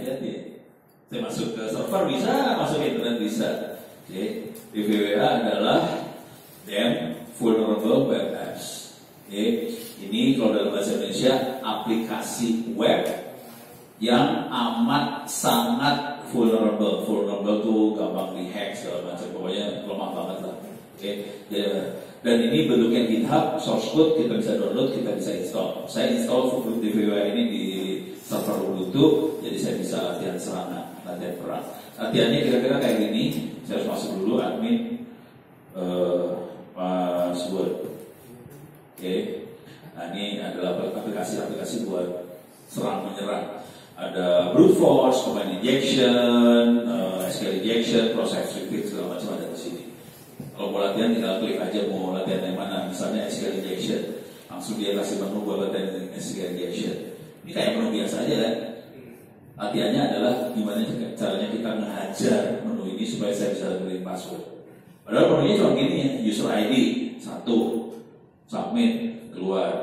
hati-hati. Saya masuk ke server bisa, masuk ke internet bisa. Oke, DVWA adalah Damn Vulnerable Web Apps. Oke, ini kalau dalam bahasa Indonesia aplikasi web yang amat sangat vulnerable. Vulnerable tuh gampang dihack segala macam, pokoknya lemah banget lah. Oke, dan ini bentuknya GitHub, source code kita bisa download, kita bisa install. Saya install DVWA ini di server Ubuntu, jadi saya bisa latihan serangan, latihan perang. Latihannya kira-kira kayak gini. Saya harus masuk dulu admin password. Oke, nah ini adalah aplikasi-aplikasi buat serang menyerang. Ada brute force, command injection, SQL injection, process repeat segala macam ada di sini. Kalau mau latihan tinggal klik aja mau latihan yang mana. Misalnya SQL injection, langsung dia kasih menu buat latihan SQL injection. Ini kayak menu biasa aja kan. Latihannya adalah gimana caranya kita menghajar menu ini supaya saya bisa beri password. Padahal menunya cuma gini ya, user ID 1, submit, keluar.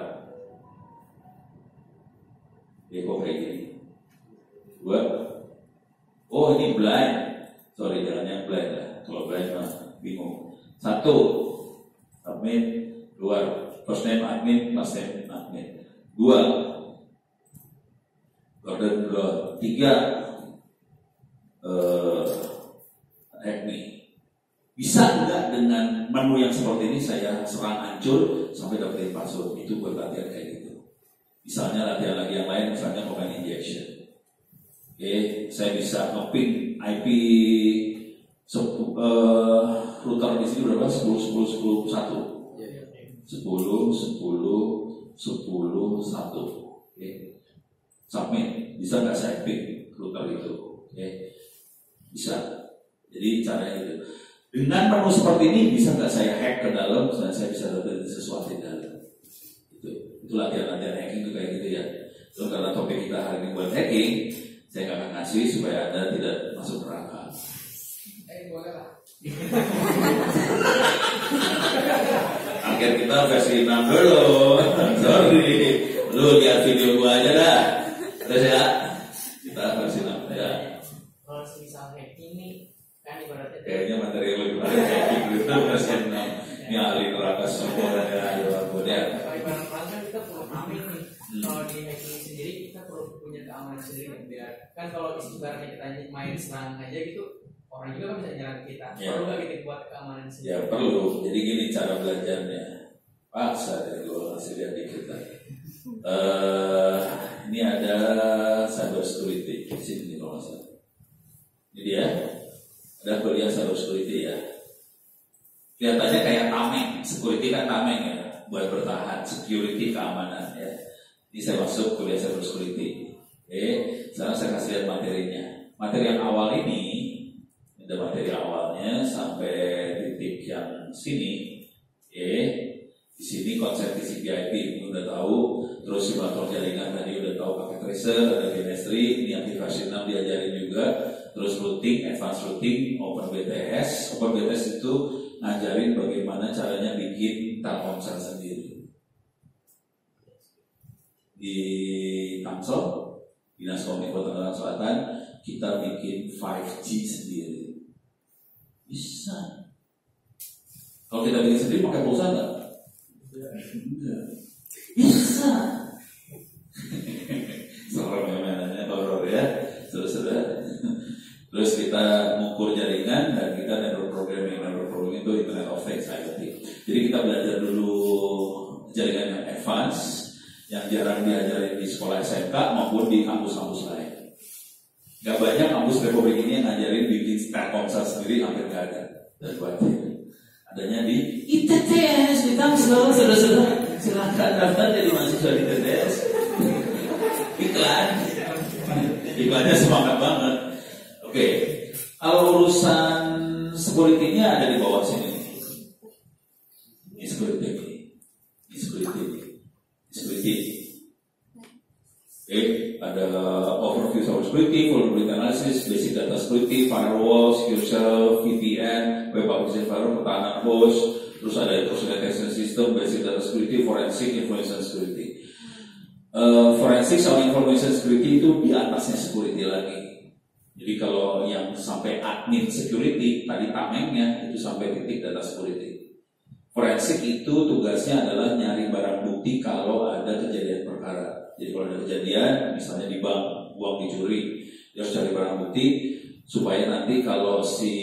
Ya kok kayak gini. 2, oh ini blind. Sorry, jalannya blind lah. Kalau blind mah bingung. 1, submit, keluar. First name admin, last name admin. 2, Gordon Brown. 3, hack me. Bisa enggak dengan menu yang seperti ini saya serang hancur sampai dapetin password? Itu buat latihan kayak gitu. Misalnya latihan lagi yang lain, misalnya command injection. Oke, saya bisa nge-ping IP router di sini berapa? 10, 10, 10, 1. 10, 10, 10, 1. Oke. Submit, bisa nggak saya ping router itu? Oke. Bisa. Jadi caranya itu. Dengan menu seperti ini bisa nggak saya hack ke dalam dan saya bisa dapetin sesuatu di dalam. Itu latihan-latihan hacking itu kayak gitu ya. Lalu karena topik kita hari ini buat hacking, saya nggak akan ngasih supaya Anda tidak masuk neraka. Boleh lah. Akhir kita versi 6 dulu. Sorry. Lu lihat video gua aja dah. Terus ya. Kita versi 6 ya. Kalau misal hacking ini kan ibaratnya Kayaknya materi yang lebih banyak hacking itu versi 6. Ini ahli neraka semua dan ya. Kalau ibarat kan kita perlu amin nih. Kalau di hacking sendiri kita perlu punya keamanan sendiri biar kan kalau ibaratnya kita main serang aja gitu orang juga kan bisa nyerang kita. Ya. Perlu nggak kita buat keamanan sendiri? Ya perlu. Jadi gini cara belajarnya. Paksa dari gua kasih lihat dikit lah. Ini ada cyber security di sini kalau nggak salah. Ini dia. Ada kuliah cyber security ya. Kelihatannya kayak tameng. Security kan tameng ya. Buat bertahan. Security keamanan ya. Ini saya masuk kuliah cyber security. Oke. Sekarang saya kasih lihat materinya. Materi yang awal ini ada materi awalnya sampai titik yang sini. Oke. Di sini konsep TCP IP ini udah tahu, terus simulator jaringan tadi udah tahu pakai tracer, ada chemistry, ini aktivasi 6 diajarin juga, terus routing, advanced routing, OpenBTS. OpenBTS itu ngajarin bagaimana caranya bikin Telkomsel sendiri. Di Tangsel, Dinas Kominfo Tangerang Selatan, kita bikin 5G sendiri. Bisa. Kalau kita bikin sendiri pakai pulsa nggak? Bisa. Serem ya mainannya horor ya. Terus kita mengukur jaringan dan kita network programming. Network programming itu Internet of Things IoT. Jadi kita belajar dulu jaringan yang advance yang jarang diajarin di sekolah SMK maupun di kampus-kampus lain. Gak banyak kampus Republik ini yang ngajarin bikin Telkomsel sendiri, hampir gak ada. Dan buat adanya di ITTS di Tangsel, saudara-saudara. Silakan daftar jadi mahasiswa di ITTS. Iklannya semangat banget. Oke, kalau urusan security-nya ada di bawah sini. Ini security. Oke, ada overview cyber security, vulnerability analysis, basic data security, firewall, secure shell, VPN, web application firewall, pertahanan host, terus ada intrusion detection system, basic data security, forensic, information security. Forensic sama information security itu di atasnya security lagi. Jadi kalau yang sampai admin security tadi tamengnya itu sampai titik data security. Forensik itu tugasnya adalah nyari barang bukti kalau ada kejadian perkara. Jadi kalau ada kejadian, misalnya di bank, uang dicuri, dia harus cari barang bukti supaya nanti kalau si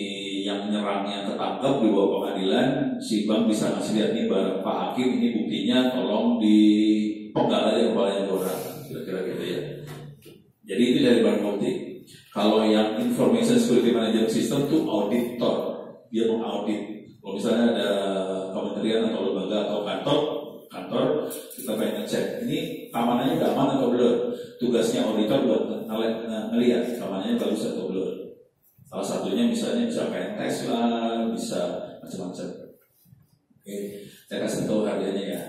yang nyerangnya ketangkep dibawa pengadilan, si bank bisa ngasih lihat nih barang Pak Hakim, ini buktinya, tolong dipenggal aja kepalanya orang, kira-kira gitu ya. Jadi itu dari barang bukti. Kalau yang information security management system itu auditor, dia mengaudit. Kalau misalnya ada kementerian atau lembaga atau kantor kita pengen ngecek ini keamanannya udah aman atau belum. Tugasnya auditor buat ngelihat keamanannya bagus atau belum. Salah satunya misalnya bisa pen test lah, bisa macam-macam. Oke, saya kasih tahu harganya ya.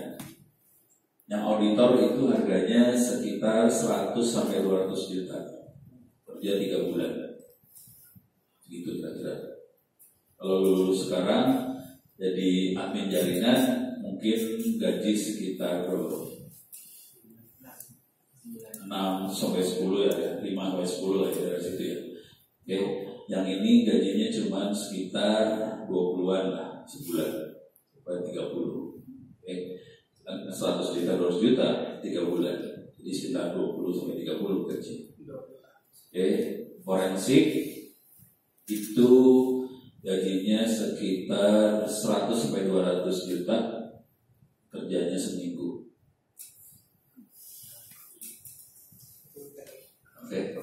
Yang auditor itu harganya sekitar 100 sampai 200 juta. Kerja 3 bulan. Gitu kira-kira. Kalau lulus sekarang jadi admin jaringan mungkin gaji sekitar 6 sampai 10 ya, 5 sampai 10 lah ya dari situ ya. Oke, yang ini gajinya cuma sekitar 20-an lah sebulan sampai 30. Oke, 100 juta 200 juta 3 bulan. Jadi sekitar 20 sampai 30 gaji. Oke, forensik itu gajinya sekitar 100 sampai 200 juta, kerjanya seminggu. Oke.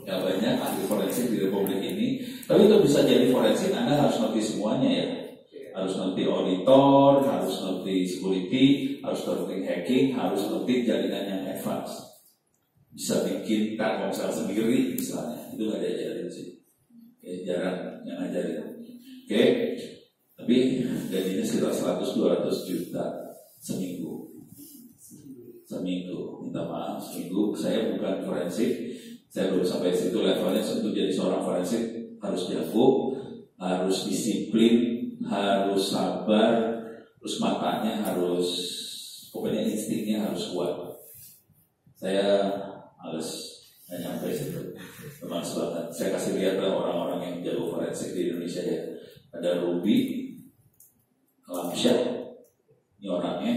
Ya banyak ahli forensik di Republik ini. Tapi untuk bisa jadi forensik Anda harus ngerti semuanya ya. Harus ngerti auditor, harus ngerti security, harus ngerti hacking, harus ngerti jaringan yang advance. Bisa bikin Telkomsel sendiri misalnya, itu nggak diajarin sih. Jarang yang ngajarin. Oke, tapi gajinya sekitar 100-200 juta seminggu. Minta maaf, seminggu. Saya bukan forensik, saya belum sampai situ levelnya. Untuk jadi seorang forensik harus jago, harus disiplin, harus sabar, terus matanya harus, pokoknya instingnya harus kuat. Saya males nggak nyampe situ, teman selatan. Saya kasih lihat orang-orang yang jago forensik di Indonesia ya. Ada Ruby, Lamsyah, ini orangnya.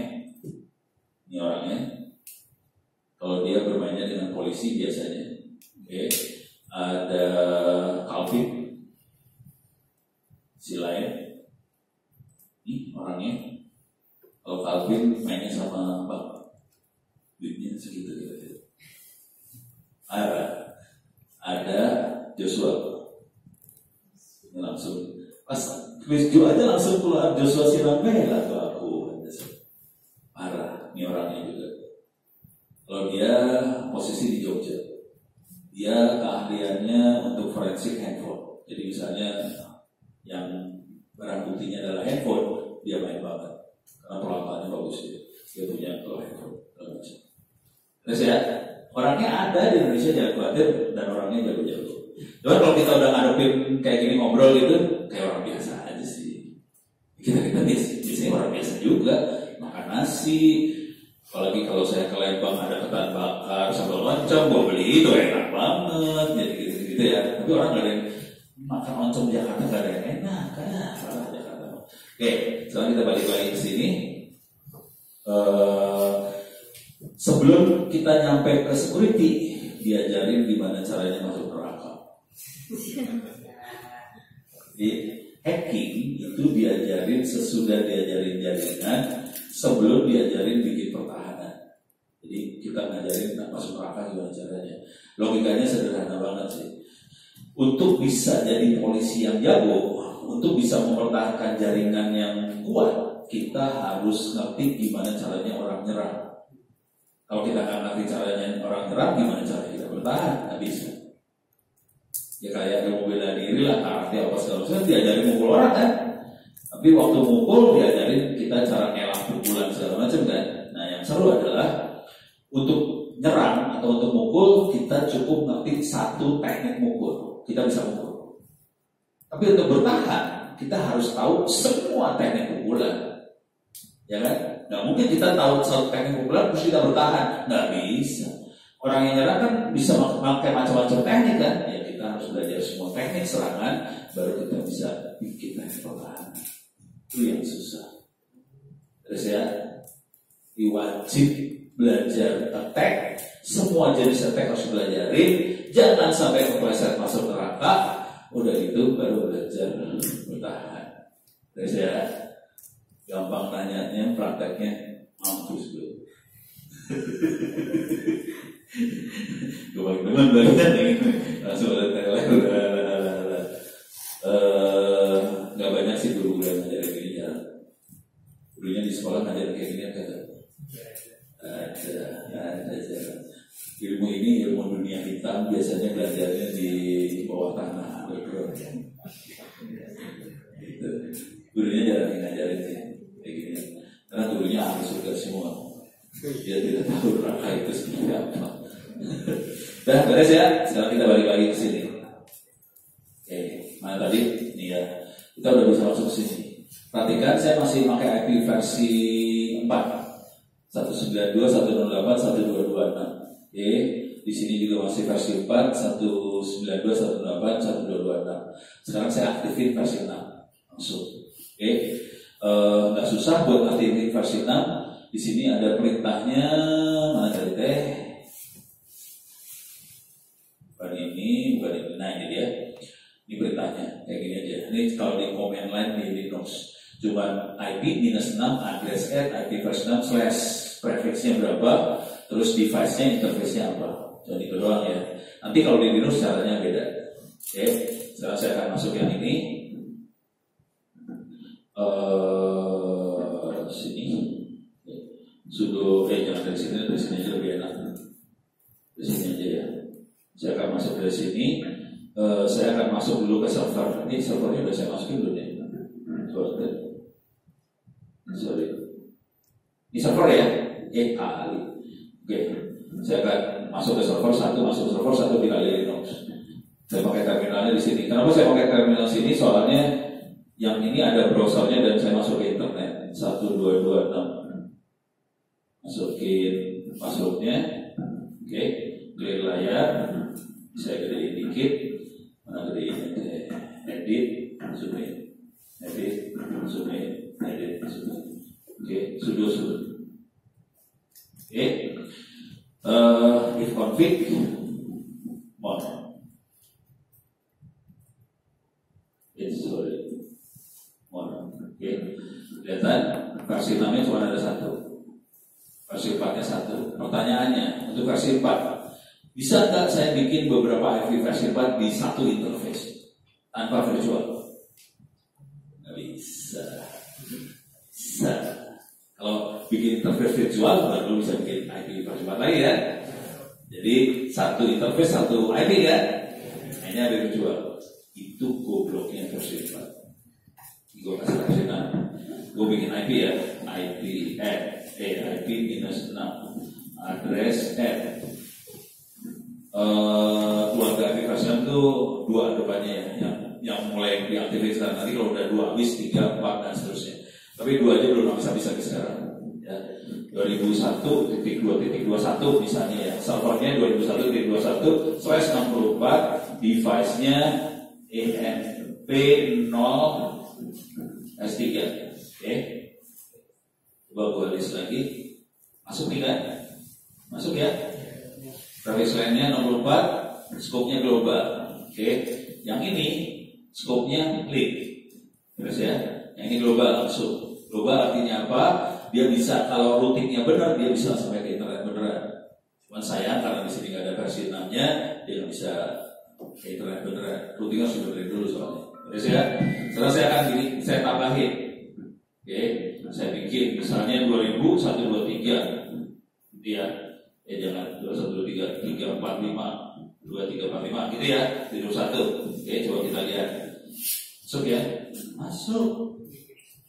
Kalau dia bermainnya dengan polisi biasanya, oke. Ada Calvin, si lain, ini orangnya. Kalau Calvin mainnya sama Bang, duitnya segitu gitu. Ada Joshua, ini langsung pas quiz aja langsung keluar Joshua Siramela tuh aku parah, ini orangnya juga. Kalau dia posisi di Jogja, dia keahliannya untuk forensik handphone. Jadi misalnya yang barang buktinya adalah handphone, dia main banget karena peralatannya bagus dia punya kalau handphone. Terus ya, orangnya ada di Indonesia, jangan khawatir, dan orangnya jago-jago. Cuma kalau kita udah ngadepin kayak gini ngobrol gitu, kayak orang biasa aja sih. Kita biasanya orang biasa juga, makan nasi. Apalagi kalau saya ke Lembang ada ketan bakar sambal oncom, gue beli itu enak banget, jadi gitu ya. Tapi orang nggak ada yang makan oncom di Jakarta, nggak ada yang enak kan? Salah Jakarta. Oke, sekarang kita balik lagi ke sini. Sebelum kita nyampe ke security, diajarin gimana caranya masuk perangkap. Jadi hacking itu diajarin sesudah diajarin jaringan, sebelum diajarin bikin pertahanan. Jadi kita ngajarin masuk perangkap gimana caranya. Logikanya sederhana banget sih. Untuk bisa jadi polisi yang jago, untuk bisa mempertahankan jaringan yang kuat, kita harus ngerti gimana caranya orang nyerang. Kalau kita nggak ngerti caranya orang nyerang, gimana caranya kita bertahan? Nggak bisa. Ya kayak ilmu bela diri lah, arti apa segala macam, diajarin mukul orang kan. Tapi waktu mukul diajarin kita cara ngelak pukulan segala macam kan. Nah yang seru adalah untuk nyerang atau untuk mukul kita cukup ngerti satu teknik mukul, kita bisa mukul. Tapi untuk bertahan kita harus tahu semua teknik pukulan, ya kan? Nggak mungkin kita tahu satu teknik pukulan terus kita bertahan, nggak bisa. Orang yang nyerang kan bisa pakai macam-macam teknik kan, ya kita harus belajar semua teknik serangan baru kita bisa bikin teknik pertahanan. Itu yang susah. Terus ya, wajib belajar attack, semua jenis attack harus belajarin, jangan sampai kepleset masuk neraka. Udah itu baru belajar bertahan. Terus ya, gampang nanyanya, prakteknya mampus bro. Gue bagi teman belajar langsung ada teler. Nggak banyak sih guru yang ngajarin gini ya. Gurunya di sekolah ngajarin kayak gini kagak? Ada aja. Ilmu ini ilmu dunia hitam, biasanya belajarnya di bawah tanah. Gitu. Gurunya jarang ngajarin kayak gini. Karena gurunya ahli surga semua. Dia tidak tahu neraka itu seperti apa. Dah beres ya. Sekarang kita balik lagi ke sini. Oke, mana tadi? Ini ya. Kita udah bisa masuk ke sini. Perhatikan, saya masih pakai IP versi 4. 192, 108, 1226. Oke, di sini juga masih versi 4, 192, 108, 1226. Sekarang saya aktifin versi 6 langsung. Oke, nggak susah buat aktifin versi 6. Di sini ada perintahnya, mana tadi teh? Bukan ini. Nah ini dia. Ini perintahnya kayak gini aja. Ini kalau di command line di Linux, cuman IP -6 address at IP versi 6 / prefixnya berapa, terus device-nya interface-nya apa. Jadi itu doang ya. Nanti kalau di Linux caranya beda. Oke, sekarang saya akan masuk yang ini. Sini. Sudo, jangan dari sini aja lebih enak. Dari sini aja ya. Saya akan masuk dari sini. Saya akan masuk dulu ke server. Ini servernya udah saya masukin dulu nih. Sorry. Ini server ya? kali. Oke. Saya akan masuk ke server 1, masuk ke server 1 dikali Linux. Saya pakai terminalnya di sini. Kenapa saya pakai terminal sini? Soalnya yang ini ada browsernya dan saya masuk ke internet. 1226. Masukin passwordnya. Oke. Clear layar. Saya gedein dikit. Mana gedein? Edit, zoom in. Edit, zoom in. Edit, zoom in. Oke, sudo. Oke. If config mod. Sorry. Mod. Oke. Kelihatan versi 6-nya cuma ada 1. Versi 4-nya 1. Pertanyaannya, untuk versi 4 bisa nggak saya bikin beberapa IP versi 4 di satu interface tanpa virtual? Nggak bisa. Bisa. Kalau bikin interface virtual baru bisa bikin IP versi 4 lagi ya. Jadi satu interface satu IP ya. Hanya ada virtual. Itu gobloknya versi 4. Gue kasih versi 6. Gue bikin IP ya. IP -6 address at keluarga IP versi 6 itu 2 depannya ya, yang mulai diaktifkan. Nanti kalau udah 2 habis 3, 4 dan seterusnya. Tapi 2 aja belum bisa sekarang ya. 2001.2.21 misalnya ya, servernya 2001.21/64, device-nya EMP0 S3. Oke. Coba gua list lagi. Masuk nih kan? Masuk ya. Grafis line-nya 64, scope-nya global. Oke. Yang ini scope-nya link. Terus ya. Yang ini global langsung. Global artinya apa? Dia bisa, kalau routingnya benar, dia bisa sampai ke internet beneran. Cuman sayang karena di sini nggak ada versi 6-nya, dia nggak bisa ke internet beneran. Routingnya harus benerin dulu soalnya. Terus ya. Setelah saya akan gini, saya tambahin. Oke. Saya bikin misalnya 2000/123. Dia jangan 2123 345 2345 gitu ya, 01. Oke, coba kita lihat. Masuk ya. Masuk.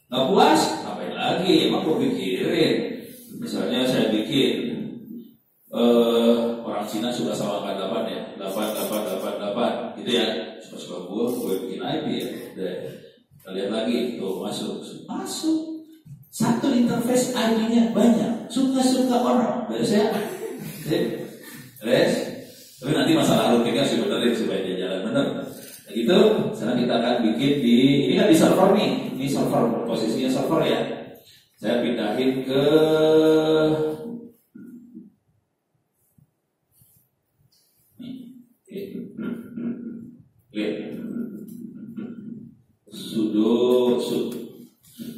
Nggak puas? Ngapain lagi? Emang gue pikirin. Misalnya saya bikin orang Cina suka sama angka 8 ya, 8888 gitu ya. Suka-suka gue bikin IP ya. Udah. Kita lihat lagi, tuh masuk. Satu interface ID-nya banyak, suka-suka orang. Biasanya, tapi nanti masalah routingnya sebenarnya supaya dia jalan benar. Nah, gitu. Sekarang kita akan bikin di ini kan di server nih. Ini server, posisinya server ya. Saya pindahin ke sudo.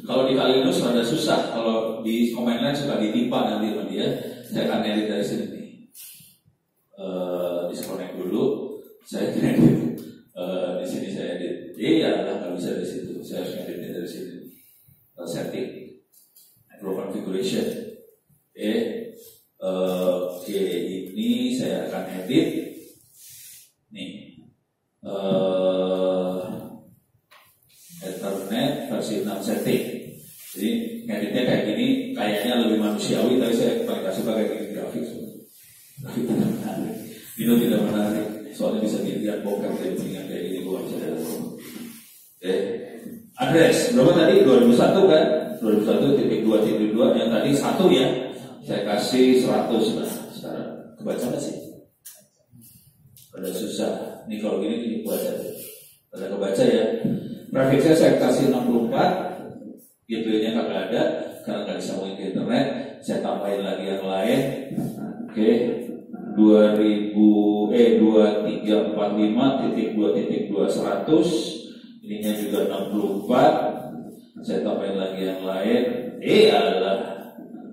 Kalau di Linux rada susah. Kalau di command line suka ditimpa nanti sama dia. Saya akan edit dari sini nih. Disconnect dulu. Saya edit. Di sini saya edit. Iya lah, nggak bisa dari situ. Saya harus editnya dari sini. Setting, micro configuration. Oke, ini saya akan edit. Nih. Ethernet versi 6 setting. Jadi ngeditnya kayak gini, kayaknya lebih manusiawi, tapi saya paling suka kayak gini grafik. Tapi tidak menarik. Itu tidak menarik. Soalnya bisa dilihat bokep kayak gini gua bisa lihat. Oke. Address berapa tadi? 2001 kan? 2001.2.2 yang tadi 1 ya. Saya kasih 100 lah. Sekarang kebaca nggak sih? Pada susah. Ini kalau gini baca. Pada kebaca ya. Prefixnya saya kasih 64. Gateway-nya kagak ada karena nggak disambungin ke internet. Saya tambahin lagi yang lain. Oke. 2345.2.2.100. Ininya juga 64. Saya tambahin lagi yang lain.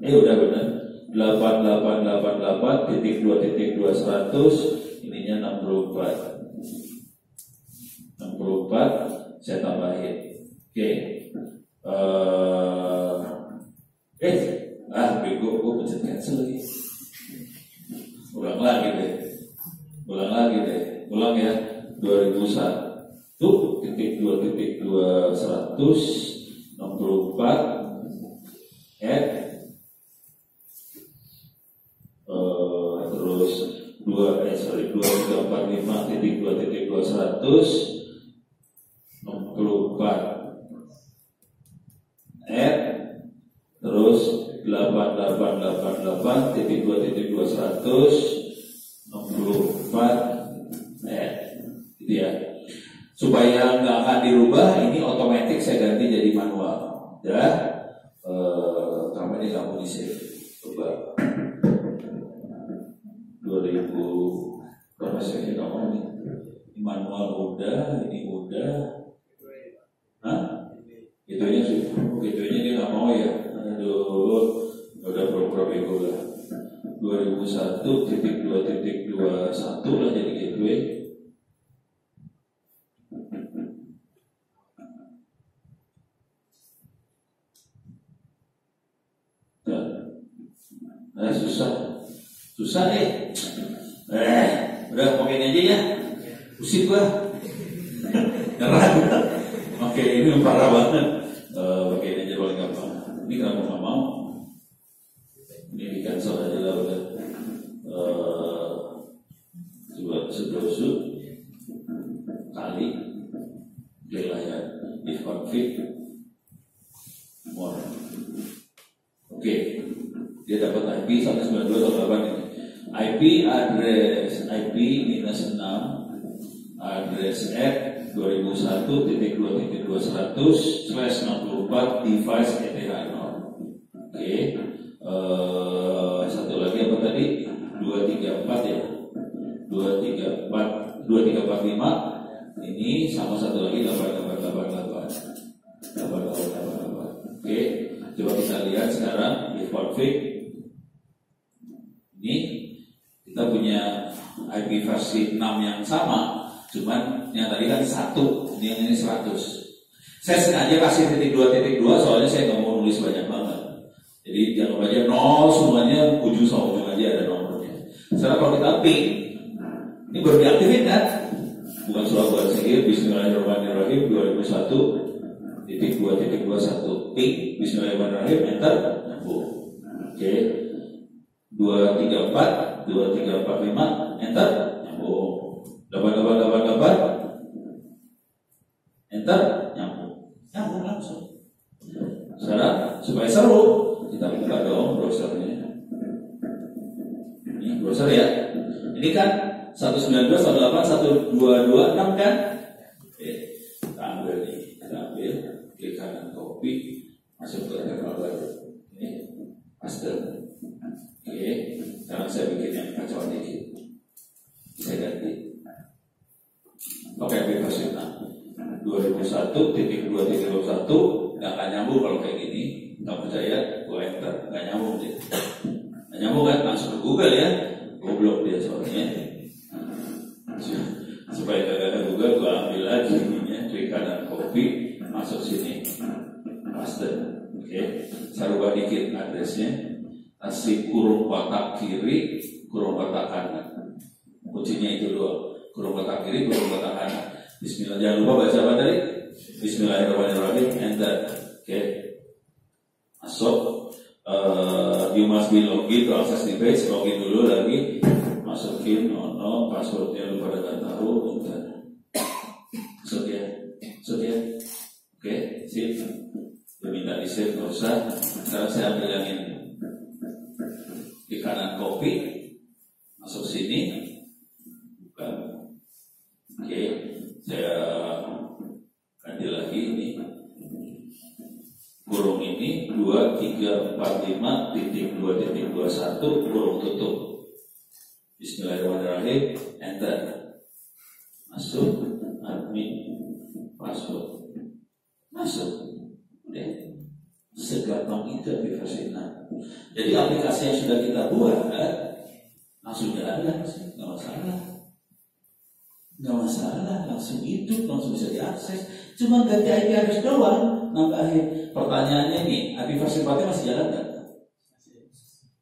Udah benar. 8888.2.2.100. Ininya 64. Saya tambahin. Oke. Bego, gue pencet cancel lagi. Ulang lagi deh. Ulang ya. 2001.2.2.164 terus 2345.2.2.164 terus 8888.2.2.164 gitu ya. Supaya nggak akan dirubah, ini otomatis saya ganti jadi manual ya. Karena ini nggak mau di save. Coba 2000 berapa sih kamu nih? Manual udah, ini udah. Itunya sih, itunya dia nggak mau ya. Aduh, udah pura-pura bego lah. 2001.2.21 lah jadi gateway. Susah udah pakai aja ya. Pusing gua. Nyerah. Oke, ini parah banget. Pakai aja paling gampang. Ini kenapa nggak mau? Ini di cancel aja lah udah. Coba sedosu kali layar di config more. Oke. Dia dapat IP 192.8 ini. IP address IP -6 address at 2001.2.2.100/64 device ETH0. Oke. Satu lagi apa tadi? 234 ya. 2345 ini sama satu lagi 8888. Oke. Coba kita lihat sekarang di config. Ini kita punya IP versi 6 yang sama, cuman yang tadi kan 1, ini 100. Saya sengaja kasih .2.2 soalnya saya nggak mau nulis banyak banget. Jadi jangan lupa aja 0 semuanya, ujung sama ujung aja ada nomornya. Sekarang kalau kita ping, ini baru diaktifin kan? Bukan soal buat saya. Bismillahirrahmanirrahim 2001.2.21 ping, Bismillahirrahmanirrahim, enter, nyambung. Oke. 234, 2345, enter, nyambung. 8888, enter, nyambung langsung. Sekarang supaya seru, 12226 kan? Oke, kita ambil nih, klik kanan copy, masuk ke terminal baru. Ini paste. Oke, sekarang saya bikin yang kacauan dikit. Saya ganti. Pakai aplikasi 2001.2.21 nggak akan nyambung kalau kayak gini. Nggak percaya, gue enter, nggak nyambung deh. Nggak nyambung kan? Langsung ke Google ya. Goblok dia soalnya. Supaya gak ada Google, gue ambil lagi ininya, klik kanan copy, masuk sini, paste. Oke, saya rubah dikit addressnya. Kasih kurung kotak kiri, kurung kotak kanan. Kuncinya itu doang. Kurung kotak kiri, kurung kotak kanan. Bismillah, jangan lupa baca apa tadi? Bismillahirrahmanirrahim. Enter. Oke, masuk. You must be login to access the page. Login dulu lagi. Masukin passwordnya lu pada nggak tahu. Enter. Masuk ya. Oke, sip. Dia minta di save, nggak usah. Sekarang saya ambil yang ini. Di kanan copy, masuk sini. Bukan. Oke, saya ganti lagi ini. Kurung ini 2345.2.21 kurung tutup. Bismillahirrahmanirrahim. Enter. Masuk. Admin. Password. Masuk. Udah. Segampang itu aplikasi. Jadi aplikasi yang sudah kita buat langsung jalan sih, nggak masalah, langsung hidup, langsung bisa diakses. Cuma ganti IP address doang, nambahin. Pertanyaannya nih, aplikasi sifatnya masih jalan nggak?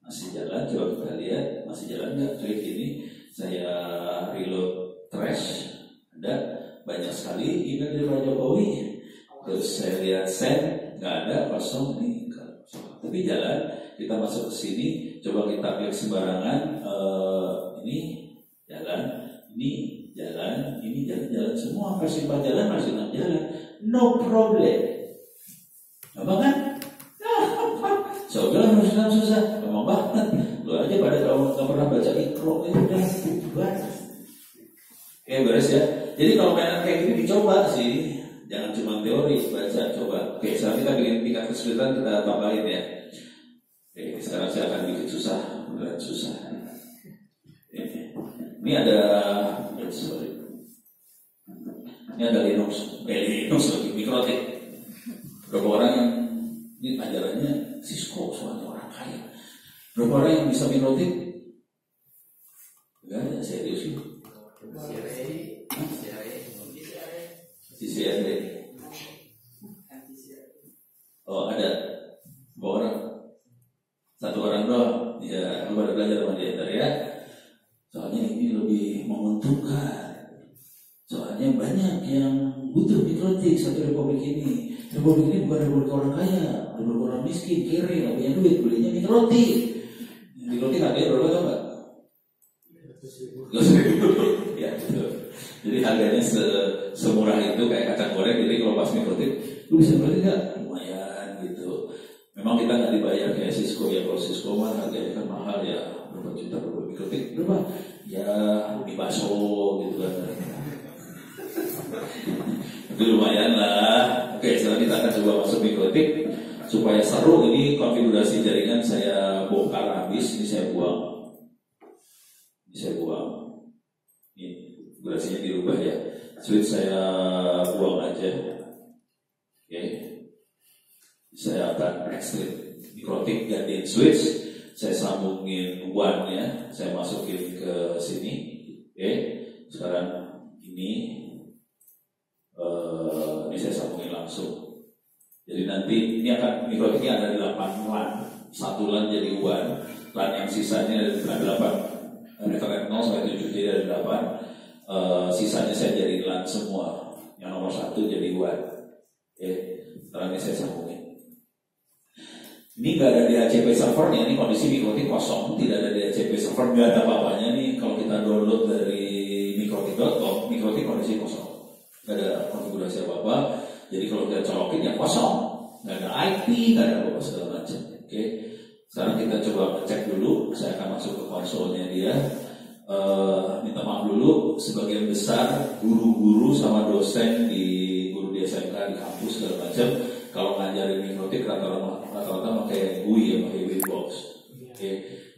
Masih jalan, coba kita lihat, masih jalan nggak? Klik ini, saya reload trash, ada banyak sekali email dari Pak Jokowi. Terus saya lihat send, nggak ada, kosong nih. Tapi jalan, kita masuk ke sini, coba kita klik sembarangan. Ini jalan, ini jalan semua. Versi 4 jalan, versi 6 jalan, no problem. Apa kan? Soalnya versi 6 susah, gampang banget. Lu aja pada kalau nggak pernah baca Iqra, udah buat. Oke, beres ya. Jadi kalau mainan kayak gini dicoba sih. Jangan cuma teori, baca, coba. Oke, sekarang kita bikin tingkat kesulitan, kita tambahin ya. Oke, sekarang saya akan bikin susah, beneran susah. Ini ada, ini ada Linux lagi, mikrotik. Berapa orang yang ini ajarannya Cisco, soalnya orang kaya. Berapa orang yang bisa mikrotik? Enggak ada, serius itu. CCND. Oh, ada 2 orang. 1 orang doang. Ya, lu pada belajar sama dia ya. Soalnya ini lebih menguntungkan. Soalnya banyak yang butuh mikrotik satu republik ini. Republik ini bukan republik orang kaya, republik orang miskin, kere, nggak punya duit, belinya mikrotik. Mikrotik harganya berapa tau nggak? 200.000. Ya, betul. Jadi harganya semurah itu kayak kacang goreng. Jadi kalau pas mikrotik, lu bisa beli nggak? Lumayan gitu. Memang kita nggak dibayar kayak Cisco ya. Kalau Cisco mah harganya kan mahal ya, berapa juta per mikrotik. Berapa? Ya di bakso gitu kan. Itu lumayan lah. Oke, sekarang kita akan coba masuk mikrotik supaya seru. Ini konfigurasi jaringan saya bongkar habis. Ini saya buang. Ini konfigurasinya dirubah ya. Switch saya buang aja. Oke. Saya akan ekstrim mikrotik gantiin switch. Saya sambungin WAN-nya. Saya masukin ke sini. Oke. Sekarang ini saya sambungin langsung. Jadi nanti ini akan mikrotiknya ada 8 LAN. 1 LAN jadi WAN. LAN yang sisanya ada 8. Ethernet 0 sampai 7 jadi ada 8. Sisanya saya jadi LAN semua. Yang nomor 1 jadi WAN. Oke. Sekarang ini saya sambungin. Ini nggak ada DHCP servernya. Ini kondisi mikrotik kosong. Tidak ada DHCP server. Nggak ada apa-apanya nih. Kalau kita download dari mikrotik.com, mikrotik kondisi kosong. Nggak ada konfigurasi apa-apa. Jadi kalau kita colokin ya kosong. Nggak ada IP, nggak ada apa-apa segala macam. Oke. Sekarang kita coba ngecek dulu. Saya akan masuk ke konsolnya dia. minta maaf dulu, sebagian besar guru-guru sama dosen guru di SMK di kampus segala macam kalau ngajarin mikrotik rata-rata pakai GUI ya, pakai Winbox. Oke,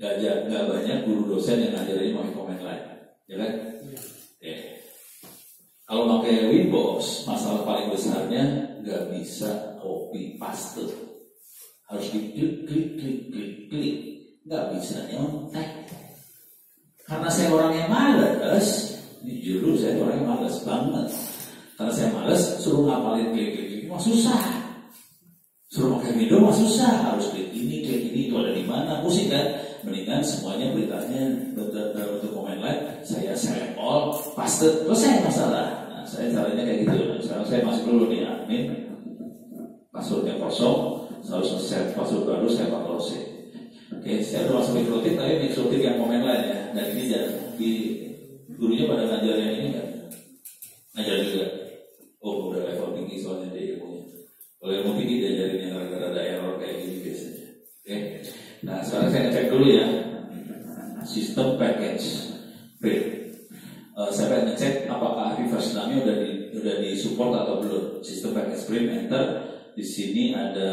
nggak banyak guru dosen yang ngajarin pakai command line, ya kan? Oke. Kalau pakai Winbox, masalah paling besarnya nggak bisa copy paste, harus diklik, klik, nggak bisa nyontek. Karena saya orangnya malas, jujur saya orangnya malas banget. Karena saya malas, suruh ngapalin klik mah susah. Suruh pakai window mah susah, harus klik ini itu ada di mana, pusing kan? Mendingan semuanya beritanya untuk command line, saya select all, paste, selesai masalah. Nah, saya caranya kayak gitu. Nah, sekarang saya masuk dulu nih admin, passwordnya kosong, saya harus set password baru, saya pakai. Oke, saya udah masuk mikrotik, tapi mikrotik yang command line ya. Dan ini di gurunya pada ngajar yang ini kan? Ngajar juga. Oh, udah level tinggi soalnya dia ilmunya. Kalau ilmu tinggi diajarin yang gara-gara ada error kayak gini biasanya. Oke, nah sekarang saya ngecek dulu ya. Sistem package print. Saya pengen ngecek apakah versi 6-nya udah di support atau belum. Sistem package print enter. Di sini ada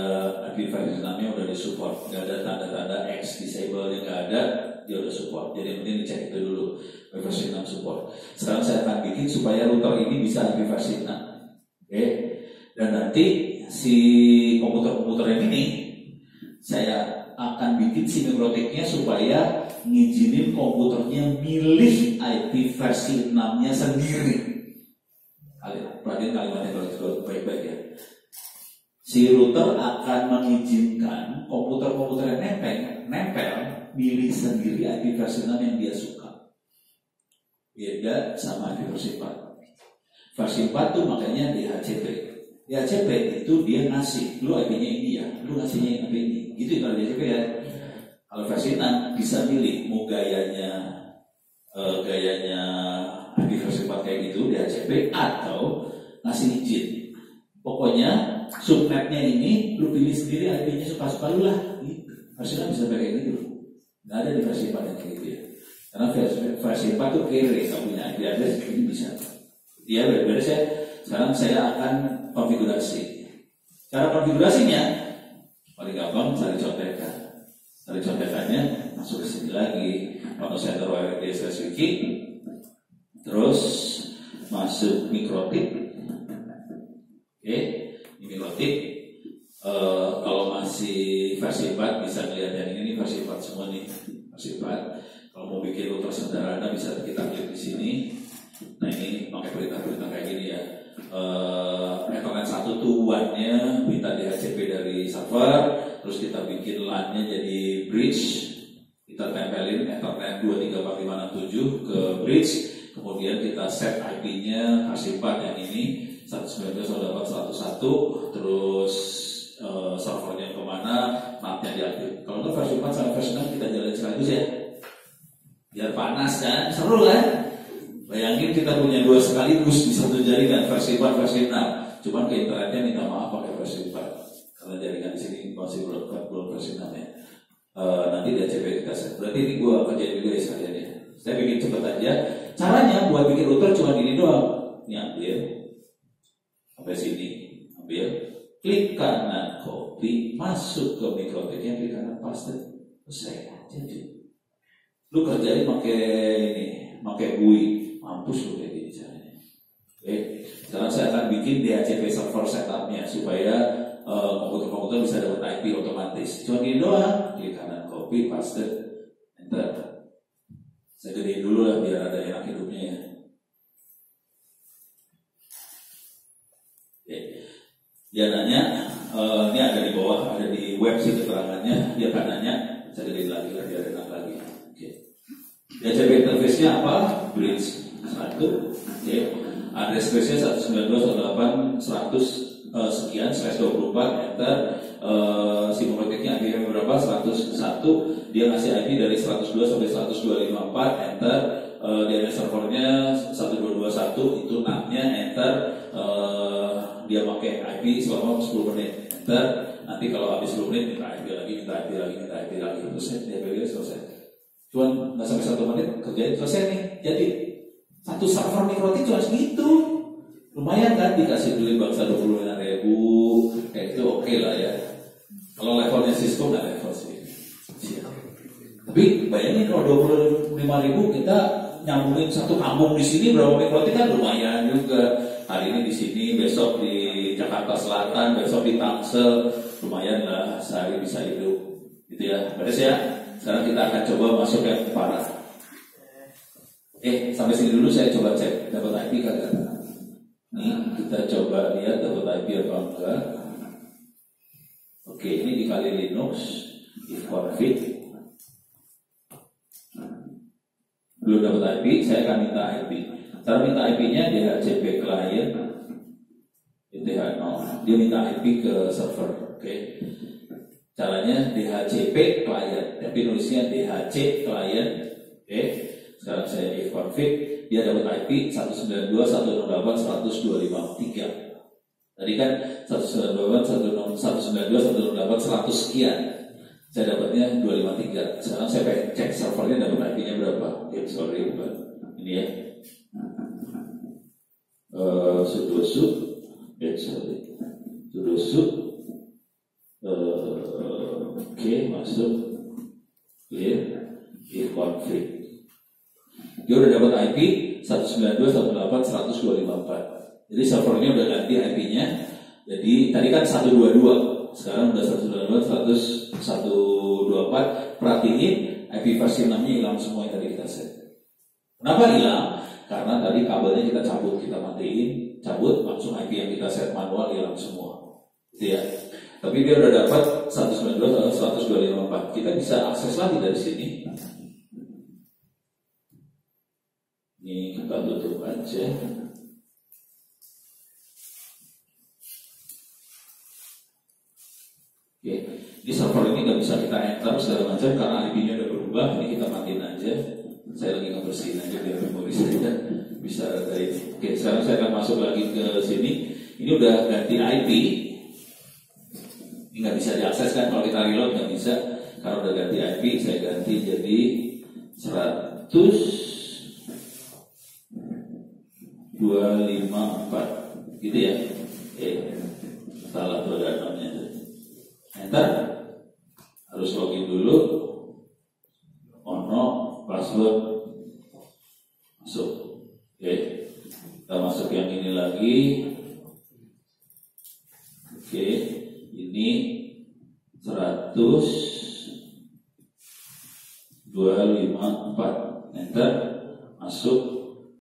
versi 6-nya udah di support, nggak ada tanda-tanda X disable yang nggak ada, dia udah support. Jadi yang penting dicek itu dulu versi 6 support. Sekarang saya akan bikin supaya router ini bisa versi 6. Oke. Dan nanti si komputer yang ini saya akan bikin si mikrotiknya supaya ngizinin komputernya milih IP versi 6-nya sendiri. Perhatikan kalimatnya kalau baik-baik ya. Si router akan mengizinkan komputer-komputer yang nempel milih sendiri IP versi 6 yang dia suka. Beda sama IP versi 4. Versi 4 tuh makanya DHCP. DHCP itu dia ngasih, lu IP-nya ini ya, lu ngasihnya IP ini. Gitu kalau DHCP ya. Kalau versi 6 bisa milih mau gayanya IP versi 4 kayak gitu DHCP atau ngasih izin. Pokoknya subnetnya ini lu pilih sendiri IP-nya suka-suka lu lah. Versi 6 bisa pakai gitu. Nggak ada di versi 4 yang kayak gitu ya. Karena versi 4 tuh kere, nggak punya IP address, ini bisa. Ya beres ya. Sekarang saya akan konfigurasi. Cara konfigurasinya paling gampang cari contekan. Cari contekannya masuk ke sini lagi. Contoh center wiki, terus masuk mikrotik. Oke, ini mikrotik. Kalau masih versi 4 bisa melihat yang ini versi 4 semua nih, versi 4. Kalau mau bikin router sederhana bisa kita klik di sini. Nah ini pakai perintah-perintah kayak gini ya. Ethernet 1 tuh WAN-nya minta DHCP dari server, terus kita bikin LAN-nya jadi bridge. Kita tempelin Ethernet 23456 ke bridge, kemudian kita set IP-nya versi 4 yang ini 192.168.101, terus servernya kemana, mapnya diaktif. Kalau untuk versi 4 sama versi 6 kita jalan sekaligus ya, biar panas kan, seru kan? Bayangin kita punya dua sekaligus di satu jaringan, versi 4 versi 6. Cuman ke internetnya minta maaf pakai versi 4 karena jaringan di sini masih belum versi 6 ya. Nanti dia CP kita set. Berarti ini gua kerjain juga ya sekalian ya. Saya bikin cepet aja. Caranya buat bikin router cuma gini doang. Ini ambil sampai sini, ambil, klik kanan copy, masuk ke mikrotiknya, klik kanan paste, selesai aja tuh. Lu kerjain pakai ini, pakai GUI, mampus lu kayak gini caranya. Oke, sekarang saya akan bikin DHCP server setupnya supaya komputer-komputer bisa dapat IP otomatis. Cuma gini doang, klik kanan copy, paste, enter. Saya gedein dulu lah biar ada enak hidupnya ya. Dia nanya, ini ada di bawah, ada di web sih keterangannya. Dia akan nanya, saya gedein lagi lah, biar enak lagi. Oke. DHCP interface-nya apa? Bridge 1. Oke. Address space-nya 192.168.100 sekian /24 enter. Si mikrotiknya IP-nya berapa? 101. Dia ngasih IP dari 102 sampai 102.54 enter. DNS servernya 1221 itu NAT-nya enter. Dia pakai IP selama 10 menit enter. Nanti kalau habis 10 menit minta IP lagi, terus dia pilih selesai. Cuman nggak sampai 1 menit kerjain selesai nih. Jadi satu server MikroTik cuma segitu. Lumayan kan, dikasih duit bangsa 25.000, kayak itu oke lah ya. Kalau levelnya Cisco nggak level sih. Tapi bayangin kalau 25.000 kita nyambungin satu kampung di sini berapa MikroTik kan lumayan juga. Hari ini di sini, besok di Jakarta Selatan, besok di Tangsel, lumayan lah sehari bisa hidup. Gitu ya, beres ya. Sekarang kita akan coba masuk yang parah. Sampai sini dulu saya coba cek dapat IP kagak. Nih kita coba lihat dapat IP apa enggak. Oke, ini dikali Linux, if config. Belum dapat IP, saya akan minta IP. Cara minta IP-nya DHCP client DH0. Dia minta IP ke server. Oke. Caranya DHCP client, tapi nulisnya DHC client. Oke. Sekarang saya if config, dia dapat IP 192.168.102.53. Tadi kan 192.168.100 sekian. Saya dapatnya 253. Sekarang saya pengen cek servernya dapat IP-nya berapa. Sorry, bukan. Ini ya. Sudosu. Oke, masuk. Clear. If config. Dia udah dapat IP 192.168.102.54. Jadi servernya udah ganti IP-nya. Jadi tadi kan 122, sekarang udah 192.124. Perhatiin IP versi 6-nya hilang semua yang tadi kita set. Kenapa hilang? Karena tadi kabelnya kita cabut, kita matiin, cabut, langsung IP yang kita set manual hilang semua. Gitu ya. Tapi dia udah dapat 192.102.54. Kita bisa akses lagi dari sini. Ini kita tutup aja. Oke, di server ini nggak bisa kita enter segala macam karena IP-nya udah berubah. Ini kita matiin aja. Saya lagi ngebersihin aja biar memori saya bisa dari. Oke, sekarang saya akan masuk lagi ke sini. Ini udah ganti IP. Ini nggak bisa diakses kan kalau kita reload, nggak bisa karena udah ganti IP. Saya ganti jadi 100.254 gitu ya. Salah tuh ada namanya. Enter. Harus login dulu. Password masuk. Oke. Kita masuk yang ini lagi.